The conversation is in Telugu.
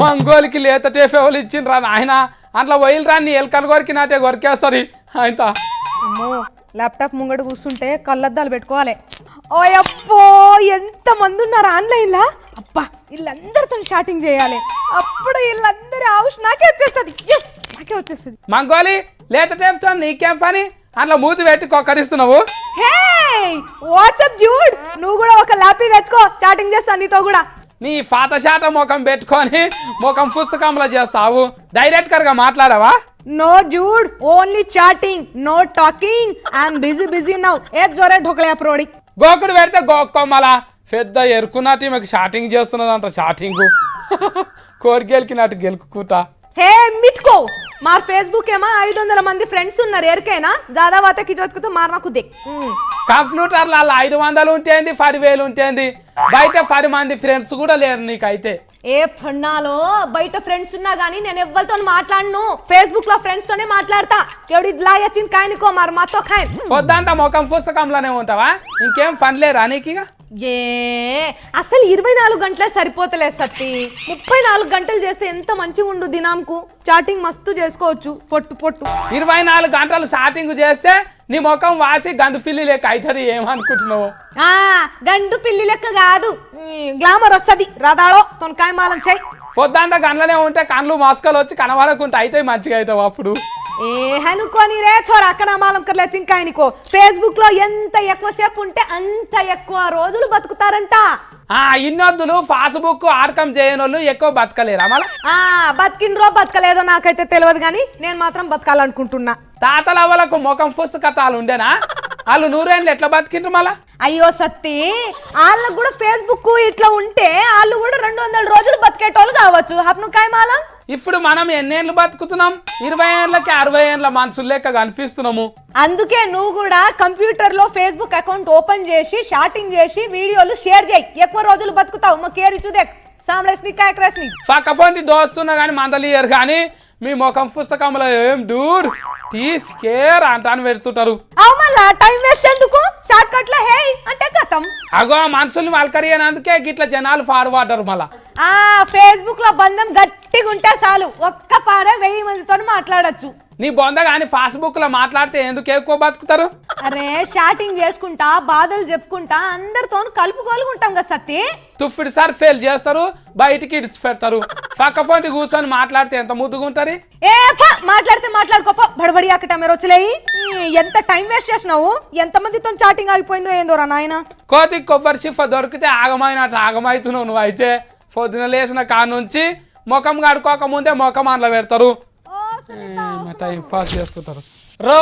మంగోలికి లేత టేఫేవాళ్ళు ఇచ్చిండ్రా నాయన అట్లా వైలు రాని ఎలకలు కొరికినట్టే కొరికేస్తుంది ఆయన. అమ్మో ల్యాప్టాప్ ముంగడు కూర్చుంటే కళ్ళద్దాలు పెట్టుకోవాలి. ఓయప్పో ఎంత మంది ఉన్నారు ఆన్లైన్లా. అబ్బా వీళ్ళందరితో షాటింగ్ చేయాలి, అప్పుడు వీళ్ళందరి హౌస్ నాకే వచ్చేస్తుంది. ఎస్ నాకే వచ్చేస్తుంది. మంగోలి లేత టేఫ్తో నీకేం పని అట్లా మూతి పెట్టి కొక్కరిస్తున్నావు? హే వాట్సాప్ డ్యూడ్, నువ్వు కూడా ఒక ల్యాపీ తెచ్చుకో, చాటింగ్ చేస్తాను నీతో కూడా. నీ పాత శాట ముఖం పెట్టుకొని ముఖం పుస్తకంలో చేస్తావు, డైరెక్ట్ గా మాట్లాడవా? No dude, only chatting, no talking. I'm busy now. ఏ జోరే ఢోకలే ప్రోడి. గోకుడు పెడితే గోక్కోమలా పెద్ద ఎరుకున్నట్టు మీకు షాటింగ్ చేస్తున్నదంట. షాటింగ్ కోరికెలికినట్టు గెలుకుతా. హే మిట్కో మార్ ఫేస్బుక్ ఏమా 500 మంది ఫ్రెండ్స్ ఉన్నారు ఎరికైనా జాదా వాత కి జోత్కుతో మారనాకు దే. కంప్యూటర్ల 500 ఉంటేంది 10,000 ఉంటేంది, బయట 10 మంది ఫ్రెండ్స్ కూడా లేరు నీకైతే. ఏ ఫన్నాలో బయట ఫ్రెండ్స్ ఉన్నా గానీ నేను ఎవ్వరితో మాట్లాడను, ఫేస్బుక్ లో ఫ్రెండ్స్ తోనే మాట్లాడతా. కేవడి ఇట్లా యచిన్ కాయనికో మార్ మాతో ఖాయ్. పొద్దంతా ముఖం పుస్తకంలోనే ఉంటావా, ఇంకేం పని లేరా నీకు? ఏ అసలు 24 గంటలే సరిపోతలేదు సత్తి, 34 గంటలు చేస్తే ఎంత మంచిగా ఉండు. దినాంకు చాటింగ్ మస్తు చేసుకోవచ్చు పొట్టు పొట్టు. 24 గంటలు షాటింగ్ చేస్తే నీ ముఖం వాసి గండు పిల్లి లెక్క అవుతుంది. ఏమనుకుంటున్నావు? గండు పిల్లి లెక్క కాదు, గ్లామర్ వస్తుంది. రదాడో తొనకాయ మాలం చెయ్యి. పొద్దంతా గంటలనే ఉంటే కండ్లు మస్కలు వచ్చి కనబడకుంటే అయితే మంచిగా అవుతావు అప్పుడు. ఏ హనుకోని రే చోరా అక్కడ మాలం కర్లే చింకాయనికో. ఫేస్బుక్ లో ఎంత ఎక్కువసేపు ఉంటే అంత ఎక్కువ రోజులు బతుకుతారంట. ఇన్నొద్దులు ఫేస్బుక్ ఆర్కం చేయనోళ్ళు ఎక్కువ బతకలేరా మళ్ళా? బతికినరో బతకలేదో నాకైతే తెలియదు కానీ నేను మాత్రం బతకాలనుకుంటున్నా. తాతలవ్వలకు ముఖం పుస్తకతాలు ఉండేనా? వాళ్ళు 100 ఏళ్ళు ఎట్లా బతికిండ్రు మళ్ళా? అయ్యో సత్తి, వాళ్ళకు కూడా ఫేస్బుక్ ఇట్లా ఉంటే వాళ్ళు కూడా 200 రోజులు బతికేటోళ్ళు కావచ్చు. హప్ను కాయమాలం. ఇప్పుడు మనం ఎన్నేళ్ళు బతుకుతున్నాం? 20 ఏళ్ళకి 60 ఏళ్ళ మనుషులు లెక్క కనిపిస్తున్నాము. అందుకే నువ్వు కూడా కంప్యూటర్ లో ఫేస్బుక్ అకౌంట్ ఓపెన్ చేసి షాటింగ్ చేసి వీడియోలు షేర్ చేయి, ఎక్కువ రోజులు బతుకుతావు. మా కేర్ ఇచ్చుదే సాంబ్లేస్ని కాయక్రస్ని పక్క ఫోన్ దోస్తున్నా కానీ మందలియరు కానీ మీ ముఖం పుస్తకంలో ఏం డూర్ తీసుకేర్ అంటాను పెడుతుంటారు. మళ్ళా టైం వేస్ట్ ఎందుకు? షార్ట్ కట్ లో హే అంటే గతం. అగో మనుషుల్ని వల్కరియనందుకే గిట్ల జనాలు ఫార్వర్డరు. మళ్ళా ఫేస్బుక్ లో బంధం గట్టిగా ఉంటే చాలు, ఒక్క పారే 1000 మందితో మాట్లాడొచ్చు. నీ బొంద కానీ ఫేస్బుక్ లో మాట్లాడితే ఎందుకు ఎక్కువ బతుకుతారు? అరే షాటింగ్ చేసుకుంటా బాధలు చెప్పుకుంటా అందరితో కలుపుకోలుకుంటాం కదా సత్తి. తుఫ్ఫిడి సార్ ఫెయిల్ చేస్తారు, బయటికి ఇడిచి పెడతారు. పక్క ఫోన్ కూర్చొని మాట్లాడితే ఎంత ముద్దుగా ఉంటారు. మాట్లాడితే మాట్లాడుకోపో బడబడి అక్కట మీరు వచ్చలేయి. ఎంత టైం వేస్ట్ చేసినావు, ఎంత మందితో చాటింగ్ ఆగిపోయిందో ఏందోరా నాయన. కోతికి కొబ్బరి చిప్ప దొరికితే ఆగమైనట్టు ఆగమవుతున్నావు నువ్వు అయితే. పొద్దున లేచిన కాడ నుంచి ముఖం కడుకోక ముందే ముఖం అందులో పెడతారు, టైం పాస్ చేస్తుంటారు.